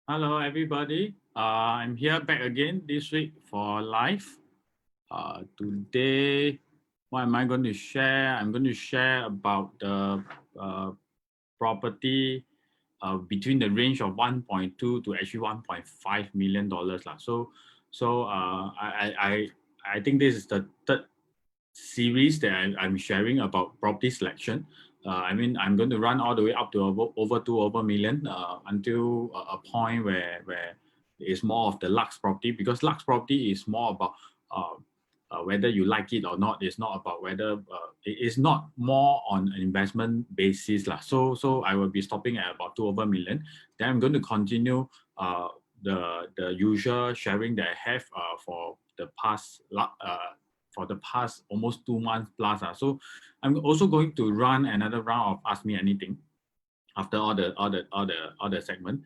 Hello, everybody. I'm here back again this week for live. Today, what am I going to share? I'm going to share about the uh, property between the range of 1.2 to actually $1.5 million lah. I think this is the third series that I'm sharing about property selection. I'm going to run all the way up to over million until a point where it's more of the Lux property, because Lux property is more about uh, whether you like it or not. It's not about whether it is not more on an investment basis lah. So I will be stopping at about 2 over million. Then I'm going to continue the usual sharing that I have for the past almost 2 months plus. So I'm also going to run another round of Ask Me Anything after all the segment.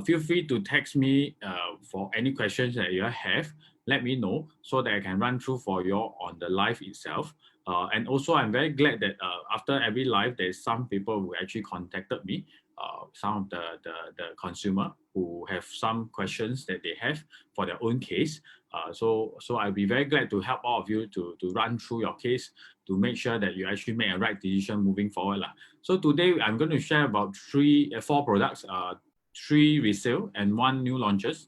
Feel free to text me for any questions that you have. Let me know so that I can run through for you on the live itself. And also, I'm very glad that after every live, there's some people who actually contacted me, some of the consumer who have some questions that they have for their own case. So I'll be very glad to help all of you to run through your case to make sure that you actually make a right decision moving forward. So today I'm going to share about four products, three resale and one new launches.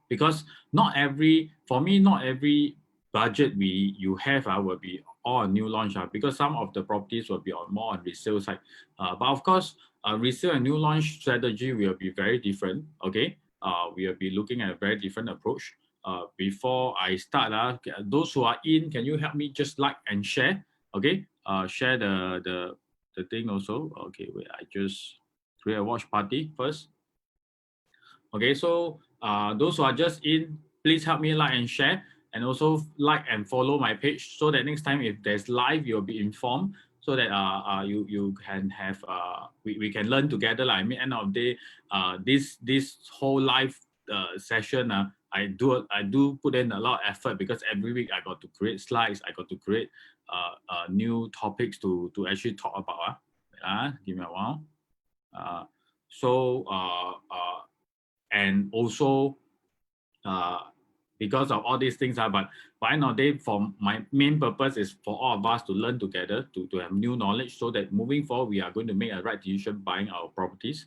Because for me, not every budget you have will be all a new launch, because some of the properties will be more on resale side. But of course, resale and new launch strategy will be very different. Okay, we will be looking at a very different approach. Before I start, those who are in, can you help me just like and share? Okay, share the thing also. Okay, wait, I just create a watch party first. Okay, so those who are just in, please help me like and share, and also like and follow my page so that next time if there's live, you'll be informed, so that you can have we can learn together. I mean, end of the day, this whole live session, I do put in a lot of effort, because every week I got to create slides, I got to create new topics to actually talk about. Give me a while. Uh, so and also because of all these things, but by end of the day, for my main purpose is for all of us to learn together, to have new knowledge, so that moving forward we are going to make a right decision buying our properties.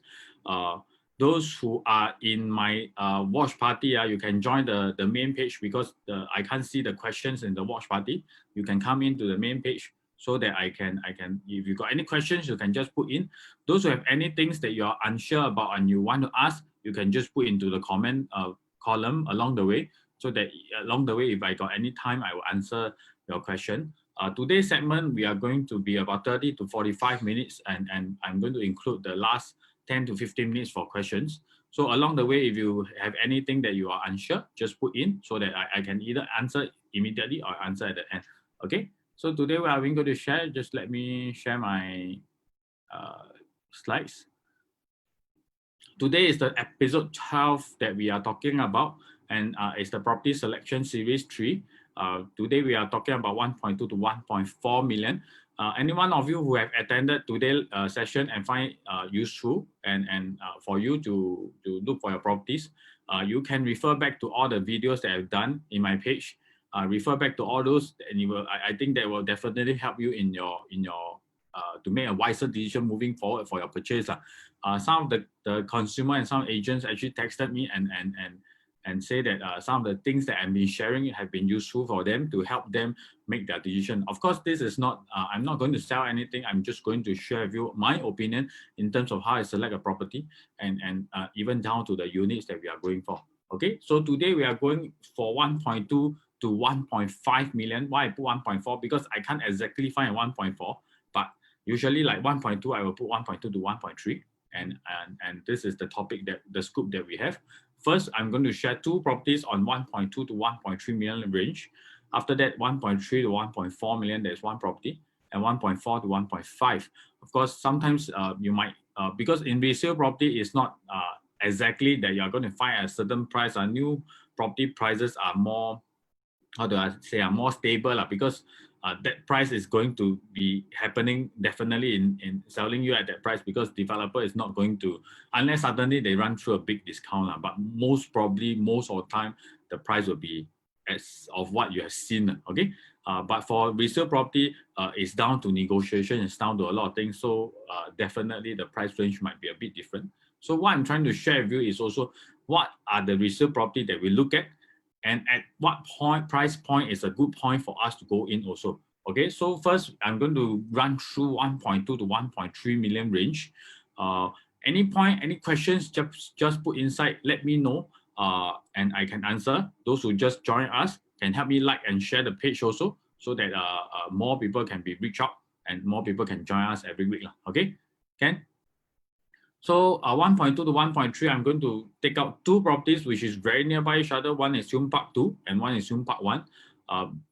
Those who are in my watch party, you can join the main page, because I can't see the questions in the watch party. You can come into the main page so that I can if you got any questions, you can just put in. Those who have any things that you are unsure about and you want to ask, you can just put into the comment column along the way, so that along the way, if I got any time, I will answer your question. Today's segment, we are going to be about 30 to 45 minutes, and I'm going to include the last 10 to 15 minutes for questions. So along the way, if you have anything that you are unsure, just put in so that I can either answer immediately or answer at the end. Okay, so today we are going to share, just let me share my slides. Today is the episode 12 that we are talking about, and it's the property selection series 3. Today we are talking about 1.2 to 1.4 million. Any one of you who have attended today's session and find useful, and for you to look for your properties, you can refer back to all the videos that I've done in my page. Refer back to all those, and I think that will definitely help you in your to make a wiser decision moving forward for your purchase. Some of the consumer and some agents actually texted me and say that some of the things that I've been sharing have been useful for them to help them make their decision. Of course, this is not, I'm not going to sell anything. I'm just going to share with you my opinion in terms of how I select a property, and even down to the units that we are going for. Okay, so today we are going for 1.2 to 1.5 million. Why I put 1.4? Because I can't exactly find 1.4, but usually like 1.2, I will put 1.2 to 1.3. And this is the topic, that the scoop that we have. First, I'm going to share two properties on 1.2 to 1.3 million range. After that, 1.3 to 1.4 million, there's one property, and 1.4 to 1.5. Of course, sometimes you might, because in resale property, it's not exactly that you're going to find a certain price. New property prices are more, how do I say, are more stable, because that price is going to be happening definitely in selling you at that price, because developer is not going to, unless suddenly they run through a big discount. But most probably, most of the time, the price will be as of what you have seen. Okay. But for resale property, it's down to negotiation, it's down to a lot of things. So definitely the price range might be a bit different. So what I'm trying to share with you is also what are the resale property that we look at, and at what price point is a good point for us to go in also. Okay, so first I'm going to run through 1.2 to 1.3 million range. Any point, any questions, just put inside, let me know, and I can answer. Those who just join us can help me like and share the page also, so that more people can be reached out and more people can join us every week. Okay, Ken? So 1.2 to 1.3, I'm going to take out two properties which is very nearby each other. One is Hume Park 2 and one is Hume Park 1.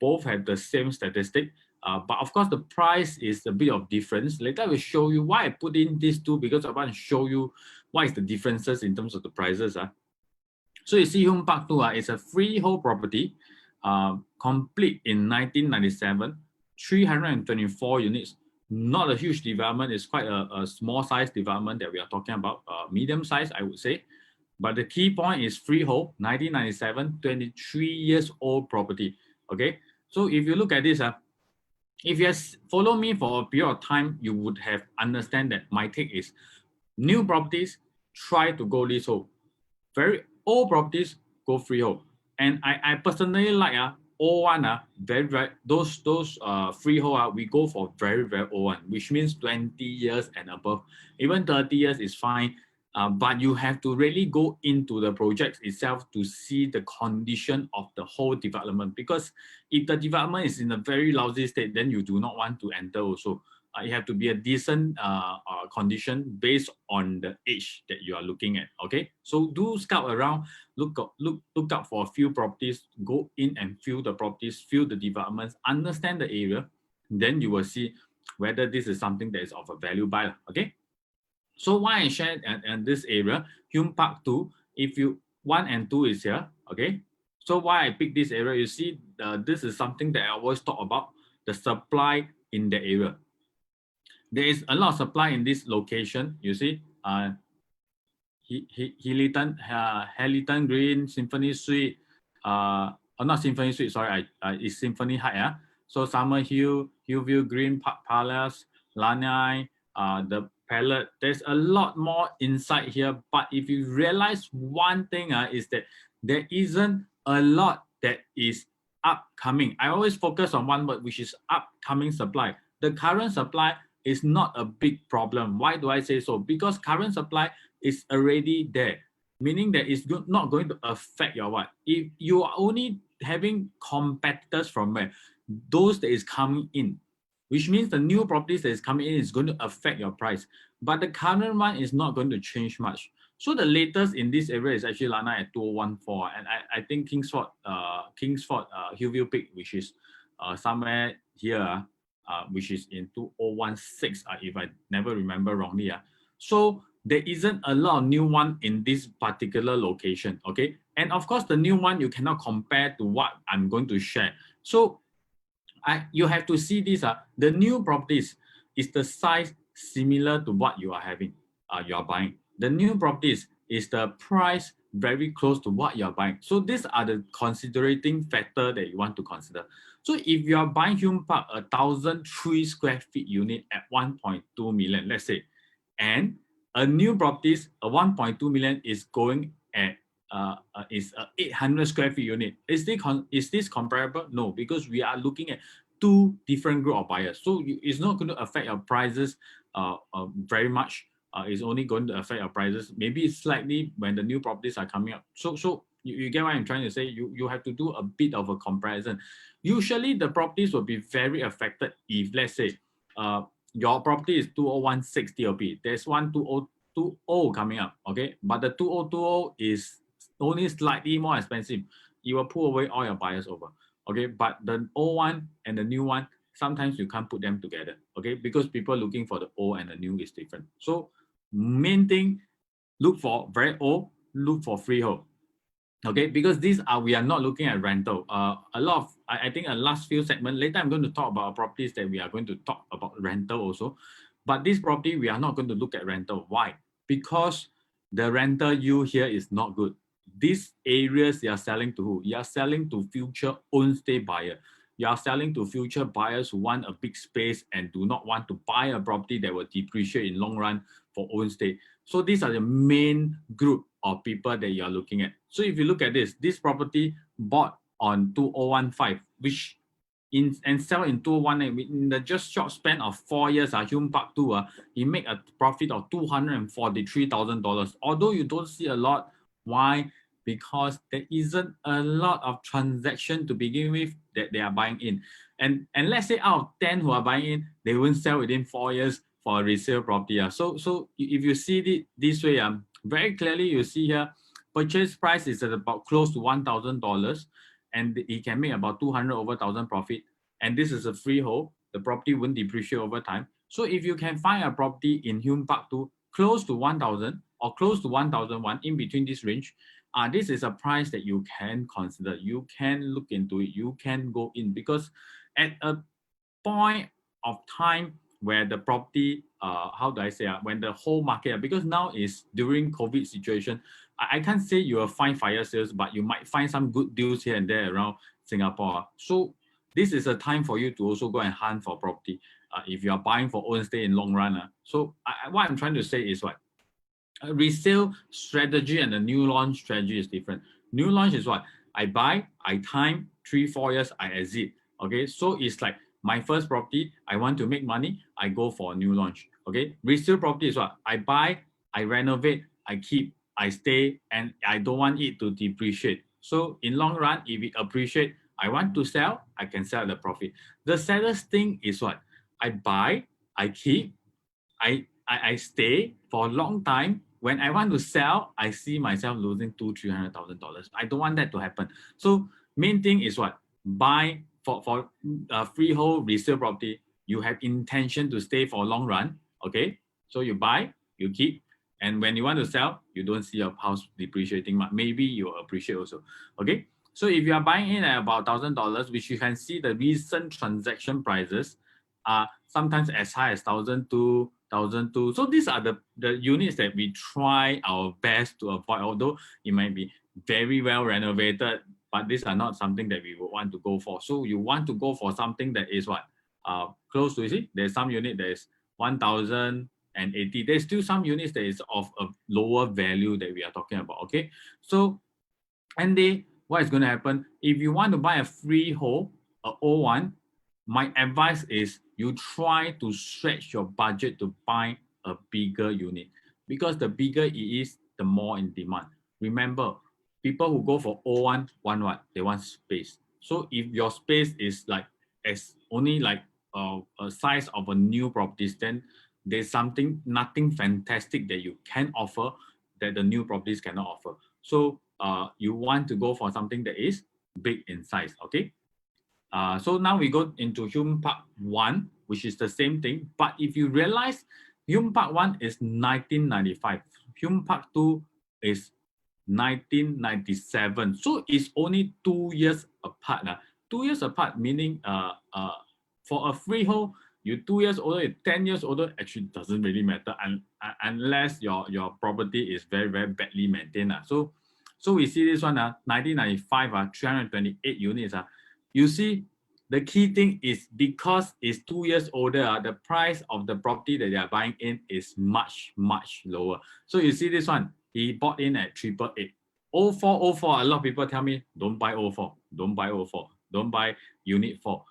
Both have the same statistic. But of course, the price is a bit of difference. Later, I will show you why I put in these two, because I want to show you what is the differences in terms of the prices. So you see Hume Park 2 is a freehold property, complete in 1997, 324 units. Not a huge development. It's quite a small size development that we are talking about, medium size, I would say. But the key point is freehold, 1997, 23 years old property. Okay, so if you look at this, if you follow me for a period of time, you would have understand that my take is new properties try to go leasehold, very old properties go freehold. And I personally like old one, very those freehold we go for very old one, which means 20 years and above. Even 30 years is fine, but you have to really go into the project itself to see the condition of the whole development, because if the development is in a very lousy state, then you do not want to enter also. It have to be a decent condition based on the age that you are looking at. Okay, so do scout around, look out for a few properties, go in and feel the properties, feel the developments, understand the area, then you will see whether this is something that is of a value buy. Okay, so why I shared and this area, Hume Park 2, if you 1 and 2 is here. Okay, so why I pick this area, you see this is something that I always talk about, the supply in the area. There is a lot of supply in this location. You see, Heliton Green, Symphony Suite, not Symphony Suite, sorry, it's Symphony Heights. So Summer Hill, Hillview Green, Park Palace, Lanai, the Palette. There's a lot more inside here. But if you realize one thing is that there isn't a lot that is upcoming. I always focus on one word, which is upcoming supply. The current supply is not a big problem. Why do I say so? Because current supply is already there, meaning that it's not going to affect your what. If you are only having competitors from where, those that is coming in, which means the new properties that is coming in is going to affect your price. But the current one is not going to change much. So the latest in this area is actually Lana at 2014, and I think Kingsford, Hillview Peak, which is somewhere here. Which is in 2016, if I never remember wrongly. So there isn't a lot of new one in this particular location, okay? And of course, the new one, you cannot compare to what I'm going to share. So you have to see this, the new properties is the size similar to what you are having, you are buying. The new properties is the price very close to what you're buying. So these are the considerating factor that you want to consider. So if you are buying Hume Park, 1,003 square feet unit at 1.2 million, let's say, and a new properties, a 1.2 million is going at is a 800 square feet unit. Is this comparable? No, because we are looking at two different group of buyers. So it's not going to affect your prices very much. It's only going to affect your prices maybe slightly when the new properties are coming up. So you get what I'm trying to say. You have to do a bit of a comparison. Usually the properties will be very affected if, let's say, your property is 20160 TOP. There's one 2020 coming up, okay? But the 2020 is only slightly more expensive. It will pull away all your buyers over, okay? But the old one and the new one, sometimes you can't put them together, okay? Because people looking for the old and the new is different. So main thing, look for very old, look for freehold. Okay, because these are, we are not looking at rental. A lot of, I think a last few segment, later I'm going to talk about properties that we are going to talk about rental also. But this property, we are not going to look at rental. Why? Because the rental yield here is not good. These areas you are selling to who? You are selling to future own stay buyer. You are selling to future buyers who want a big space and do not want to buy a property that will depreciate in long run for own stay. So these are the main group of people that you are looking at. So if you look at this property bought on 2015, which and sell in 2018, in the just short span of 4 years, Hume Park 2, he make a profit of $243,000. Although you don't see a lot. Why? Because there isn't a lot of transaction to begin with that they are buying in. And let's say out of 10 who are buying in, they won't sell within 4 years for a resale property. So if you see it this way, very clearly you see here, purchase price is at about close to $1,000, and he can make about 200 over thousand profit. And this is a freehold. The property won't depreciate over time. So if you can find a property in Hume Park 2 close to 1,000 or close to 1,001, in between this range, this is a price that you can consider. You can look into it. You can go in, because at a point of time where the property, how do I say, when the whole market, because now is during COVID situation, I can't say you will find fire sales, but you might find some good deals here and there around Singapore. So this is a time for you to also go and hunt for property if you are buying for own stay in long run. So what I'm trying to say is what? A resale strategy and a new launch strategy is different. New launch is what? I buy, I time, 3-4 years, I exit. Okay, so it's like my first property, I want to make money, I go for a new launch. Okay, resale property is what? I buy, I renovate, I keep, I stay, and I don't want it to depreciate. So in long run, if it appreciate, I want to sell, I can sell the profit. The saddest thing is what? I buy, I keep, I stay for a long time. When I want to sell, I see myself losing $200,000-300,000. I don't want that to happen. So main thing is what? Buy for freehold resale property. You have intention to stay for a long run. Okay, so you buy, you keep, and when you want to sell, you don't see your house depreciating much. Maybe you appreciate also. Okay, so if you are buying in at about $1,000, which you can see the recent transaction prices are sometimes as high as 1,200, 1,200. So these are the units that we try our best to avoid, although it might be very well renovated, but these are not something that we would want to go for. So you want to go for something that is what? Close to, you see, there's some unit that is 1,080. There's still some units that is of a lower value that we are talking about, okay? So, and what is going to happen? If you want to buy a freehold, a O1, my advice is you try to stretch your budget to buy a bigger unit, because the bigger it is, the more in demand. Remember, people who go for O1 want what? They want space. So if your space is like as only like a size of a new properties, then there's nothing fantastic that you can offer that the new properties cannot offer. So you want to go for something that is big in size, okay? So now we go into Hume Park 1, which is the same thing. But if you realize Hume Park 1 is 1995, Hume Park 2 is 1997. So it's only 2 years apart. 2 years apart, meaning for a freehold, you're 2 years older, you're 10 years older, actually doesn't really matter unless your property is very, very badly maintained. So we see this one, 1995, 328 units. You see, the key thing is because it's 2 years older, the price of the property that they are buying in is much, much lower. So you see this one, he bought in at 888. 04, a lot of people tell me, don't buy 04, don't buy 04, don't buy unit 4.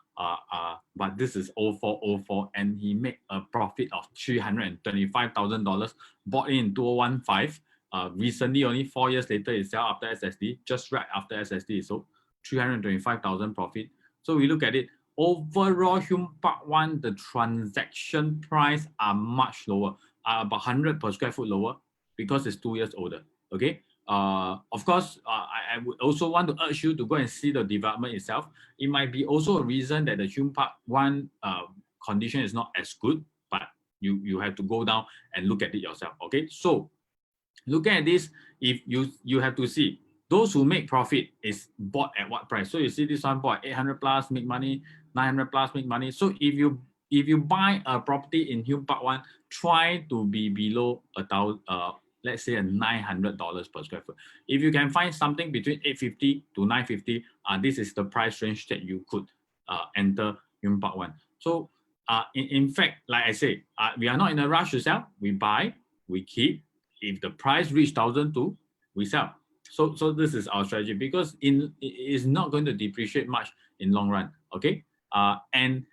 But this is 04, and he made a profit of $325,000, bought in 2015. Recently, only 4 years later, it sell after SSD, just right after SSD. So 325,000 profit. So we look at it. Overall, Hume Park 1, the transaction price are much lower, about 100 per square foot lower, because it's 2 years older. Okay. Of course, I would also want to urge you to go and see the development itself. It might be also a reason that the Hume Park 1 condition is not as good, but you have to go down and look at it yourself. Okay. So looking at this, if you have to see, those who make profit is bought at what price. So you see this one bought 800 plus, make money, 900 plus, make money. So if you buy a property in Hume Park 1, try to be below let's say a $900 per square foot. If you can find something between 850 to 950, this is the price range that you could enter Hume Park 1. So in fact, like I say, we are not in a rush to sell. We buy, we keep. If the price reach 1,002, we sell. So this is our strategy, because it is not going to depreciate much in long run. Okay, and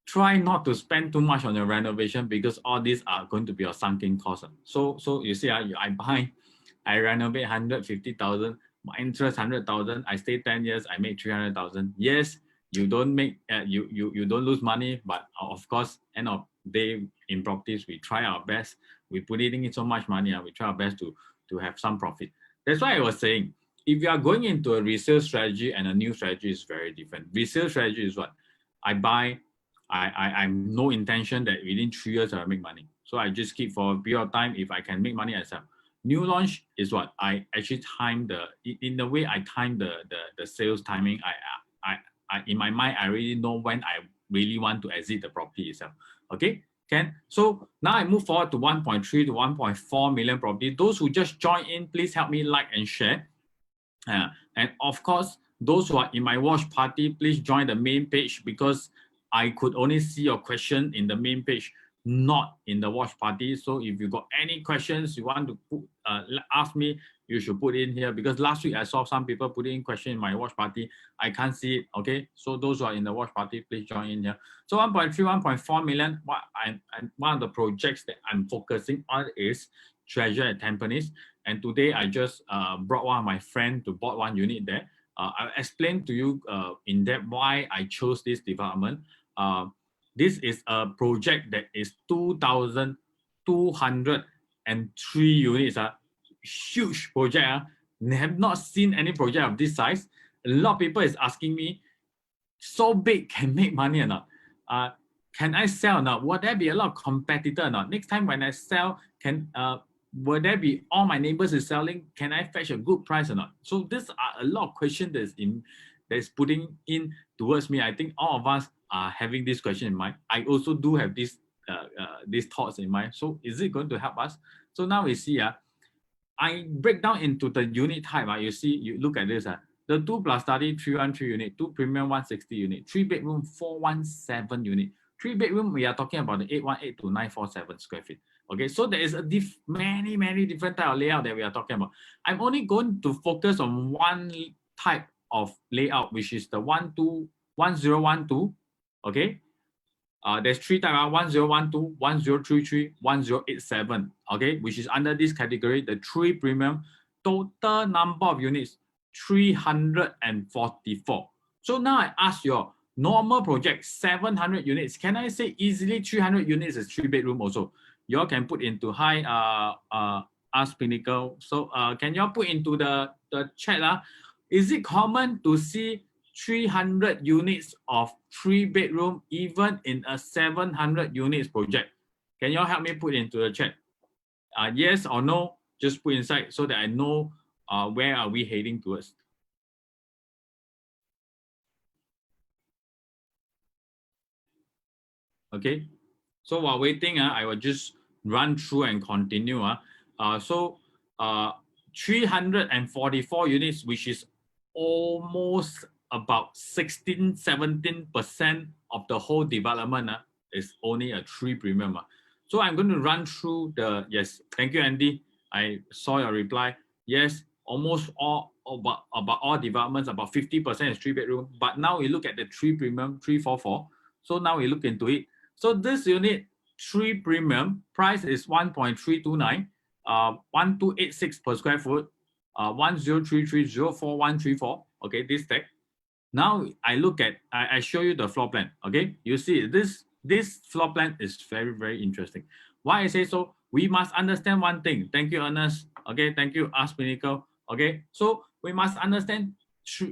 try not to spend too much on your renovation, because all these are going to be a sunken cost. So you see, I renovate 150,000, my interest 100,000. I stay 10 years, I make 300,000. Yes, you don't make you don't lose money, but of course, end of day in properties, we try our best. We put in so much money, and we try our best to have some profit. That's why I was saying, if you are going into a resale strategy and a new strategy is very different. Resale strategy is what? I buy, I'm no intention that within 3 years I will make money. So I just keep for a period of time. If I can make money, I sell. New launch is what? I actually time in the way I time the sales timing. I in my mind, I already know when I really want to exit the property itself. Okay, can. So now I move forward to 1.3 to 1.4 million property. Those who just join in, please help me like and share. And of course, those who are in my watch party, please join the main page, because I could only see your question in the main page, not in the watch party. So if you got any questions you want to put, ask me, you should put in here, because last week I saw some people put in question in my watch party. I can't see it. Okay, so those who are in the watch party, please join in here. So 1.3, 1.4 million. One of the projects that I'm focusing on is Treasure at Tampines. And today I just brought one of my friends to bought one unit there. I'll explain to you in depth why I chose this development. This is a project that is 2,203 units. Huge project. I have not seen any project of this size. A lot of people is asking me, so big, can make money or not? Can I sell or not? Will there be a lot of competitor or not? Next time when I sell, will there be all my neighbors is selling? Can I fetch a good price or not? So these are a lot of questions that's putting in towards me. I think all of us are having this question in mind. I also do have these thoughts in mind. So is it going to help us? So now we see, I break down into the unit type. You see, you look at this. The 2 plus study 313 unit, 2 premium 160 unit, 3 bedroom 417 unit. 3 bedroom, we are talking about the 818 to 947 square feet. Okay, so there is a many different type of layout that we are talking about. I'm only going to focus on one type of layout, which is the 1012. Okay, there's 3 types: 1012, 1033, 1087. Okay, which is under this category, the 3 premium. Total number of units 344. So now I ask you, normal project 700 units. Can I say easily 300 units is 3 bedroom also? You all can put into Ask Pinnacle. So can you all put into the chat? Is it common to see 300 units of 3 bedroom even in a 700 units project? Can you all help me put into the chat? Yes or no? Just put inside so that I know where are we heading towards. Okay, so while waiting, I will just run through and continue. 344 units, which is almost about 16-17% of the whole development, is only a 3 premium. So I'm going to run through yes, thank you, Andy. I saw your reply. Yes, almost all about all developments, about 50% is 3 bedroom. But now we look at the 3 premium, 344. So now we look into it. So this unit 3 premium price is 1.329, 1286 per square foot, 10330434. Okay, this tag. Now I look at, I show you the floor plan. Okay, you see this floor plan is very interesting. Why I say so? We must understand one thing. Thank you, Ernest. Okay, thank you, Ask Pinnacle. Okay, so we must understand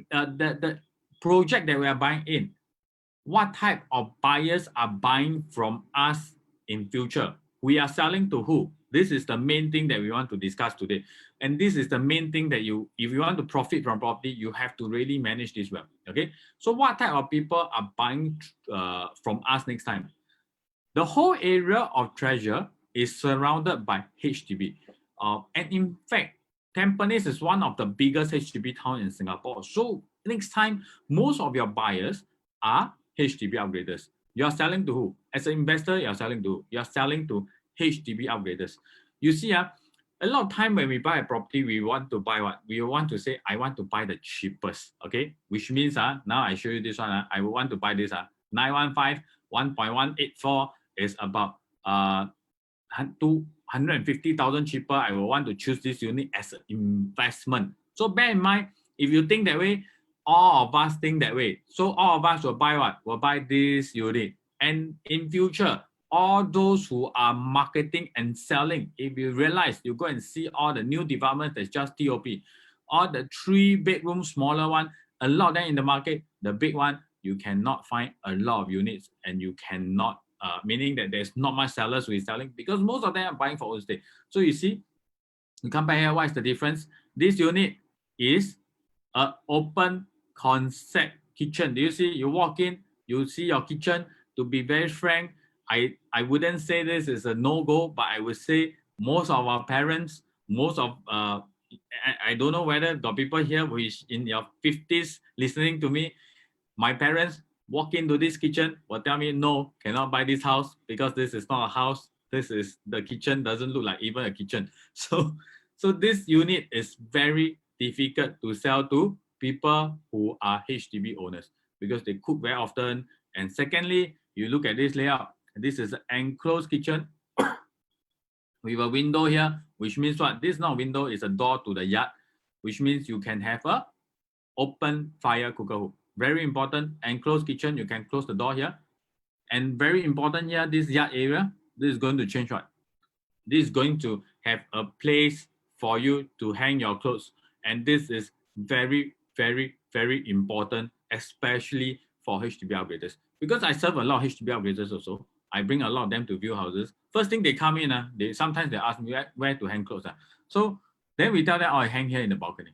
the project that we are buying in. What type of buyers are buying from us in future? We are selling to who? This is the main thing that we want to discuss today. And this is the main thing that if you want to profit from property, you have to really manage this well. Okay. So what type of people are buying from us next time? The whole area of Treasure is surrounded by HDB. And in fact, Tampines is one of the biggest HDB towns in Singapore. So next time, most of your buyers are HDB upgraders. You're selling to who? As an investor, you're selling to who? You're selling to HDB upgraders. You see, a lot of time when we buy a property, we want to buy what? We want to say, I want to buy the cheapest, okay? Which means, now I show you this one, I want to buy this, 915, 1.184 is about 250,000 cheaper. I will want to choose this unit as an investment. So bear in mind, if you think that way, all of us think that way. So all of us will buy what? Will buy this unit. And in future, all those who are marketing and selling, if you realize, you go and see all the new developments that's just TOP, all the 3-bedroom smaller one, a lot of them in the market, the big one, you cannot find a lot of units, and you cannot, meaning that there's not much sellers who is selling, because most of them are buying for own stay. So you see, you come back here, what is the difference? This unit is an open concept kitchen. Do you see? You walk in, you see your kitchen. To be very frank, I wouldn't say this is a no-go, but I would say most of our parents, most of I don't know whether the people here who is in your 50s listening to me, my parents walk into this kitchen will tell me, no, cannot buy this house because this is not a house. This is the kitchen, doesn't look like even a kitchen. So this unit is very difficult to sell to people who are HDB owners because they cook very often. And secondly, you look at this layout. This is an enclosed kitchen with a window here, which means what? This is not a window, it's a door to the yard, which means you can have a open fire cooker hood. Very important, enclosed kitchen, you can close the door here. And very important here, this yard area, this is going to change what? This is going to have a place for you to hang your clothes. And this is very, very, very important, especially for HDB upgraders. Because I serve a lot of HDB upgraders also. I bring a lot of them to view houses. First thing they come in, sometimes they ask me where to hang clothes. So then we tell them, oh, I hang here in the balcony.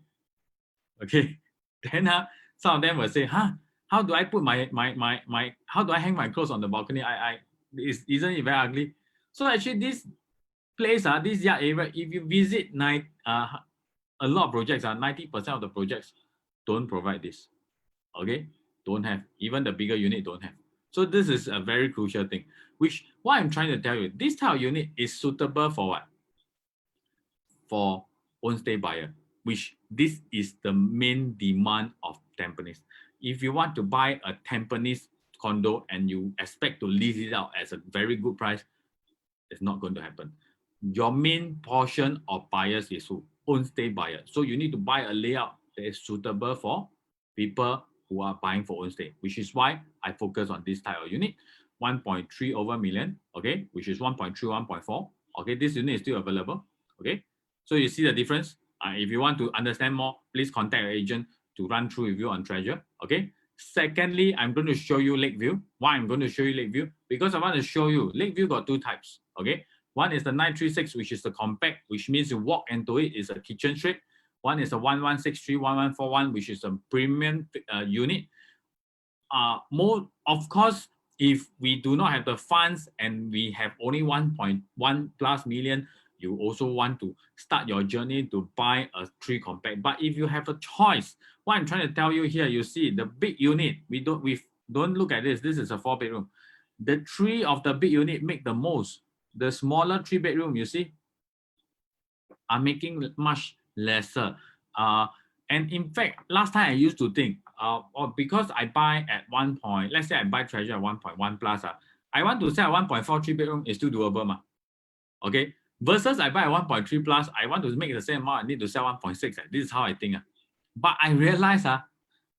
Okay. Then some of them will say, how do I put how do I hang my clothes on the balcony? Isn't it very ugly? So actually this place, this yard area, if you visit a lot of projects, 90% of the projects don't provide this. Okay, don't have. Even the bigger unit don't have. So this is a very crucial thing, which what I'm trying to tell you, this type of unit is suitable for what? For own stay buyer, which this is the main demand of Tampines. If you want to buy a Tampines condo and you expect to lease it out as a very good price, it's not going to happen. Your main portion of buyers is who? Own stay buyer. So you need to buy a layout that is suitable for people who are buying for own stay, which is why I focus on this type of unit, 1.3 over million, okay, which is 1.3, 1.4. Okay, this unit is still available. Okay, so you see the difference. If you want to understand more, please contact your agent to run through with you on Treasure. Okay. Secondly, I'm going to show you Lakeville. Why I'm going to show you Lakeville? Because I want to show you Lakeville got two types. Okay. One is the 936, which is the compact, which means you walk into it is a kitchen strip. One is a 1163, 1141, which is a premium unit. More, of course, if we do not have the funds and we have only 1.1+ million, you also want to start your journey to buy a 3 compact. But if you have a choice, what I'm trying to tell you here, you see the big unit, we don't look at this. This is a 4-bedroom. The 3 of the big unit make the most. The smaller 3-bedroom, you see, are making much lesser. And in fact, last time I used to think, because I buy at 1 point, let's say I buy Treasure at 1.1 plus, I want to sell at 1.4 3-bedroom is still doable, ma. Okay. Versus I buy at 1.3 plus, I want to make the same amount, I need to sell 1.6. This is how I think. But I realize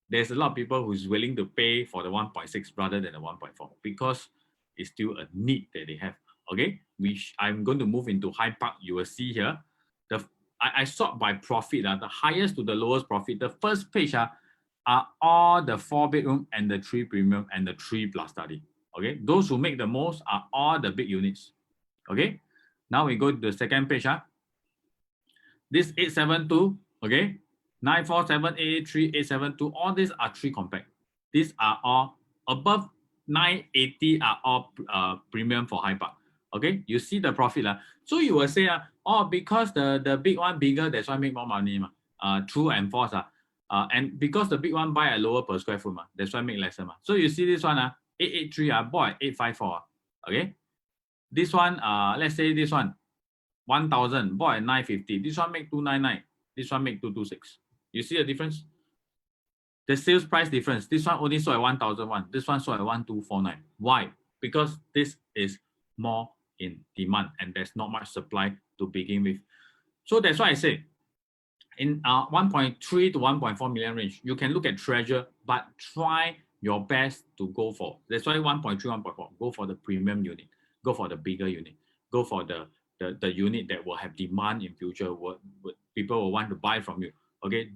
there's a lot of people who's willing to pay for the 1.6 rather than the 1.4 because it's still a need that they have. Okay, which I'm going to move into Hume Park. You will see here. I sort by profit, the highest to the lowest profit. The first page are all the 4-bedroom and the 3 premium and the 3+ study. Okay, those who make the most are all the big units. Okay, Now we go to the second page. This 872, okay, 947, 883, 872, all these are three compact. These are all above 980 are all premium for High Park. Okay, you see the profit. So you will say, oh, because the big one bigger, that's why make more money. True and false. And because the big one buy a lower per square foot, that's why make lesser. So you see this one, 883, bought at 854. Okay, this one, let's say this one, 1,000, bought at 950. This one make 299. This one make 226. You see the difference? The sales price difference. This one only sold at 1,001. This one sold at 1,249. Why? Because this is more in demand and there's not much supply to begin with. So that's why I say in 1.3 to 1.4 million range, you can look at treasure, but try your best to go for. That's why 1.3, 1.4. Go for the premium unit. Go for the bigger unit. Go for the unit that will have demand in future. People will want to buy from you. Okay,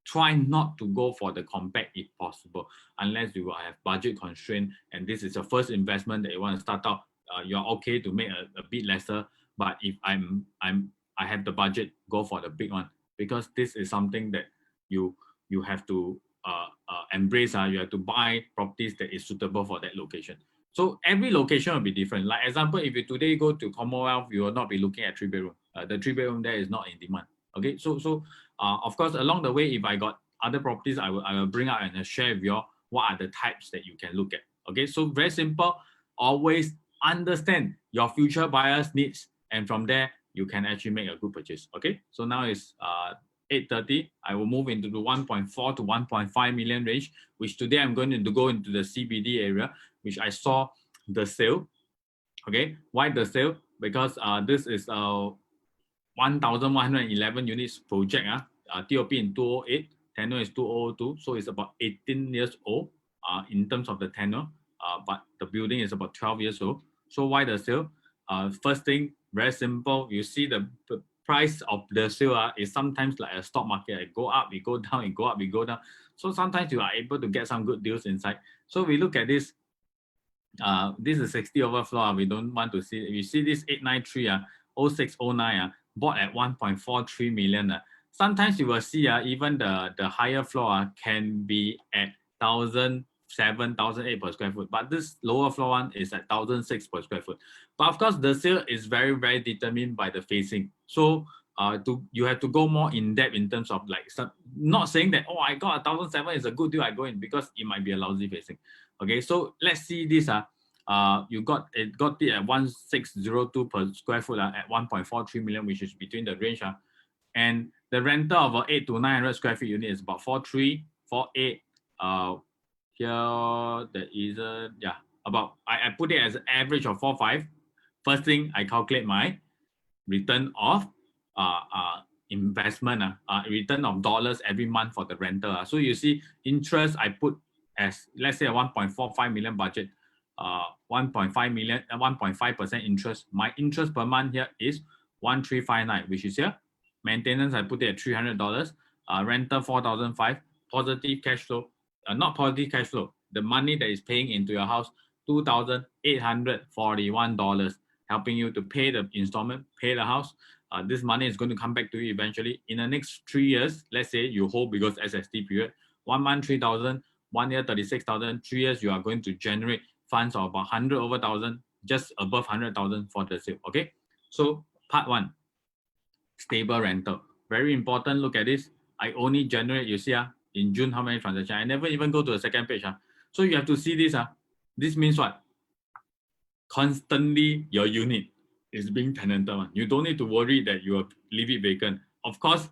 try not to go for the compact if possible, unless you have budget constraint and this is your first investment that you want to start out. You're okay to make a bit lesser, but if I have the budget, go for the big one, because this is something that you have to embrace. You have to buy properties that is suitable for that location. So every location will be different. Like example, if you today go to Commonwealth, you will not be looking at 3-bedroom. The 3-bedroom there is not in demand. Okay, so of course, along the way, if I got other properties, I will bring out and share with you what are the types that you can look at. Okay, so very simple. Always understand your future buyers' needs, and from there you can actually make a good purchase. Okay, so now it's 8:30. I will move into the 1.4 to 1.5 million range, which today I'm going to go into the CBD area, which I saw the sale. Okay, why the sale? Because this is 1,111 units project. TOP in 208, tenure is 2002, so it's about 18 years old in terms of the tenure, but the building is about 12 years old. So why the sale? First thing, very simple. You see the price of the sale is sometimes like a stock market. It go up, it go down, it go up, it go down. So sometimes you are able to get some good deals inside. So we look at this. This is 60 overflow. We don't want to see. You see this 893, 0609, bought at 1.43 million. Sometimes you will see even the higher floor can be at 1,007, 1,008 per square foot. But this lower floor one is at 1,006 per square foot. But of course, the sale is very, very determined by the facing. So you have to go more in depth in terms of like not saying that, oh, I got 1,007 is a good deal, I go in, because it might be a lousy facing. Okay, so let's see this. You got it at 1,602 per square foot at 1.43 million, which is between the range. And the rental of 8 to 900 square feet unit is about 4.3, 4.8. Here there is about I put it as an average of 4.5. First thing, I calculate my return of investment, return of dollars every month for the rental. So you see, interest I put as, let's say, a 1.45 million budget, 1.5 million, 1.5% interest. My interest per month here is 1,359, which is here. Maintenance I put it at $300. Rental 4,005. Positive cash flow, not positive cash flow. The money that is paying into your house, $2,841, helping you to pay the installment, pay the house. This money is going to come back to you eventually in the next 3 years. Let's say you hold because SST period, 1 month 3,000, 1 year 36,000, 3 years you are going to generate funds of about 100 over 1,000, just above 100,000 for the sale. Okay, so part one, stable rental, very important. Look at this. I only generate, you see, in June how many transactions? I never even go to the second page. So you have to see this. This means what? Constantly your unit is being tenanted. You don't need to worry that you will leave it vacant. Of course,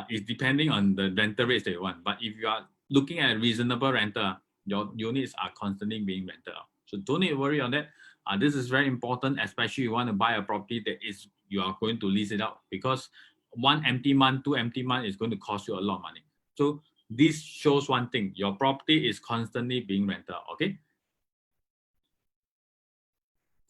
it's depending on the rental rates that you want. But if you are looking at a reasonable rental, your units are constantly being rented out. So don't need to worry on that. This is very important, especially you want to buy a property that is you are going to lease it out, because 1 empty month, 2 empty month is going to cost you a lot of money. So this shows one thing: your property is constantly being rented out. Okay.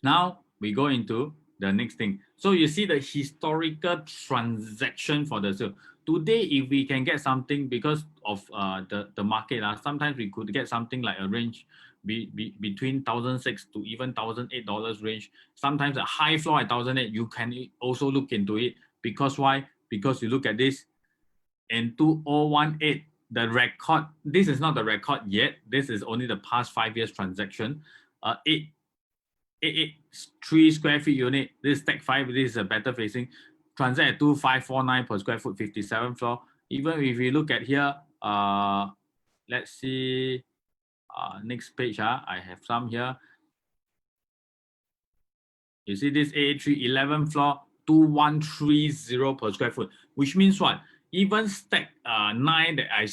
Now we go into the next thing. So you see the historical transaction for the sale. Today, if we can get something because of the market, sometimes we could get something like a range between $1,600 to even $1,008 range. Sometimes a high floor at $1,008, you can also look into it. Because why? Because you look at this in 2018, the record, this is not the record yet. This is only the past 5 years transaction. 883 square feet unit. This Tech 5, this is a better facing. Transact at 2,549 per square foot, 57 floor. Even if we look at here, let's see, next page. I have some here. You see this 883, 11 floor, 2,130 per square foot, which means what? Even stack 9 that I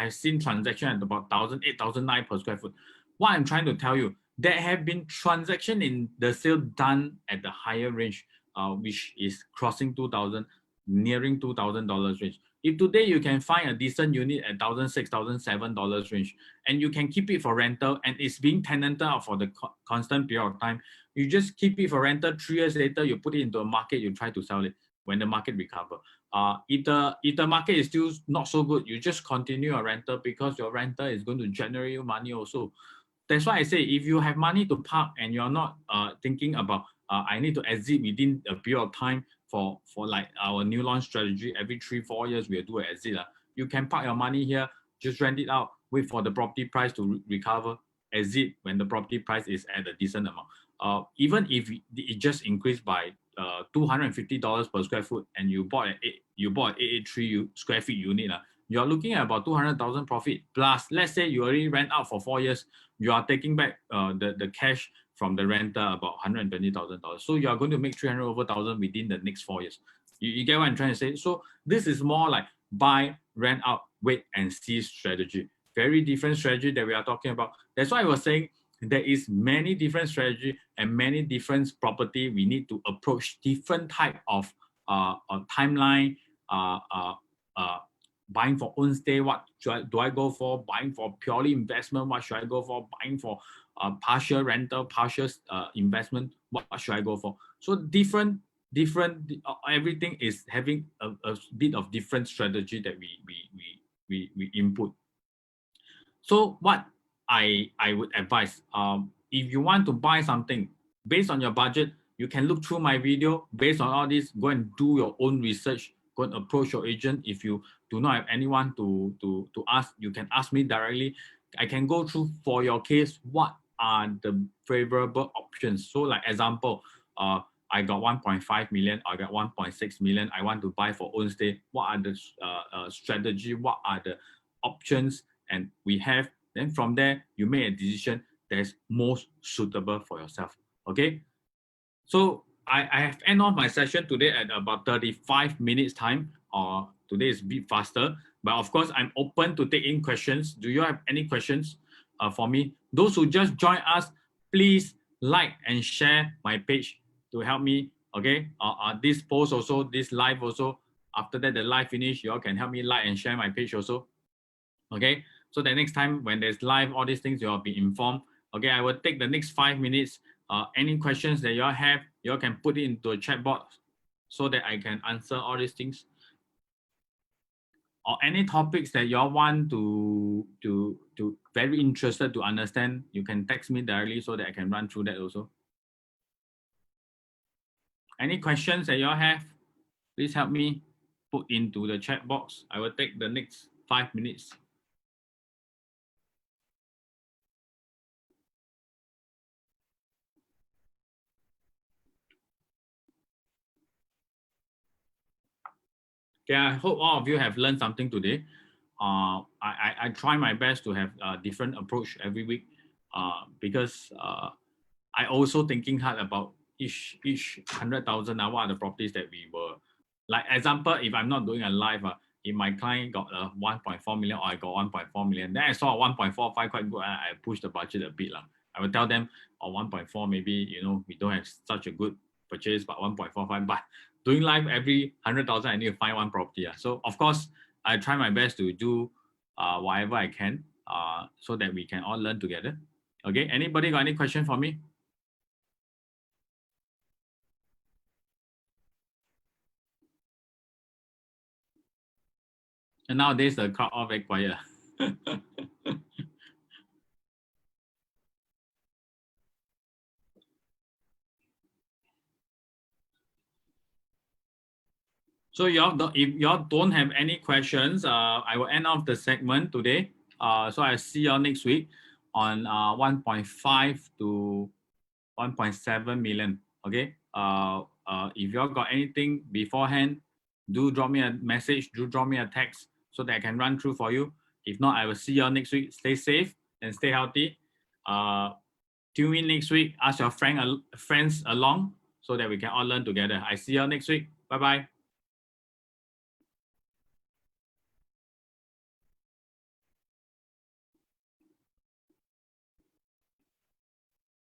have seen transaction at about 1,008, 1,009 per square foot. What I'm trying to tell you, there have been transaction in the sale done at the higher range, which is crossing 2,000, nearing $2,000 range. If today you can find a decent unit at $1,600, $1,007 range, and you can keep it for rental, and it's being tenanted out for the constant period of time, you just keep it for rental. 3 years later, you put it into a market, you try to sell it when the market recover. If the market is still not so good, you just continue your rental, because your rental is going to generate you money also. That's why I say, if you have money to park and you're not thinking about I need to exit within a period of time for like our new launch strategy, every 3-4 years we'll do an exit. You can park your money here, just rent it out, wait for the property price to recover, exit when the property price is at a decent amount. Even if it just increased by $250 per square foot, and you bought an 883 square feet unit, you're looking at about 200,000 profit. Plus, let's say you already rent out for 4 years, you are taking back the cash from the renter, about $120,000. So you are going to make 300 over 1,000 within the next 4 years. You get what I'm trying to say? So this is more like buy, rent out, wait and see strategy. Very different strategy that we are talking about. That's why I was saying there is many different strategy and many different property. We need to approach different type of timeline. Buying for own stay, what do I go for? Buying for purely investment, what should I go for? Buying for partial rental, partial investment, what should I go for? So different everything is having a bit of different strategy that we input. So what I would advise, if you want to buy something based on your budget, you can look through my video. Based on all this, go and do your own research. Go and approach your agent. If you do not have anyone to ask, you can ask me directly. I can go through for your case what are the favorable options. So like example, I got 1.5 million, I got 1.6 million, I want to buy for own stay. What are the strategy? What are the options? And we have, then from there, you make a decision that's most suitable for yourself. Okay. So I have end off my session today at about 35 minutes time, or today is a bit faster, but of course I'm open to take in questions. Do you have any questions for me? Those who just join us, please like and share my page to help me. Okay, this post also, this live also. After that, the live finish, you all can help me like and share my page also. Okay, so the next time when there's live, all these things, you'll be informed. Okay, I will take the next 5 minutes. Any questions that you all have, you all can put it into a chat box so that I can answer all these things. Or any topics that you all want to very interested to understand, you can text me directly so that I can run through that also. Any questions that you all have, please help me put into the chat box. I will take the next 5 minutes. Okay, I hope all of you have learned something today. I try my best to have a different approach every week, because I also thinking hard about each 100,000. What are the properties that we were, like example, if I'm not doing a live, if my client got 1.4 million or I got 1.4 million, then I saw 1.45 quite good, I push the budget a bit. I will tell them, 1.4 maybe, we don't have such a good purchase, but 1.45, but doing live every 100,000, I need to find one property. So of course, I try my best to do whatever I can, so that we can all learn together. Okay, anybody got any question for me? And nowadays the crowd all very quiet. So if y'all don't have any questions, I will end off the segment today. So I see y'all next week on 1.5 to 1.7 million. Okay. If y'all got anything beforehand, do drop me a message. Do drop me a text so that I can run through for you. If not, I will see y'all next week. Stay safe and stay healthy. Tune in next week. Ask your friends along so that we can all learn together. I see y'all next week. Bye bye.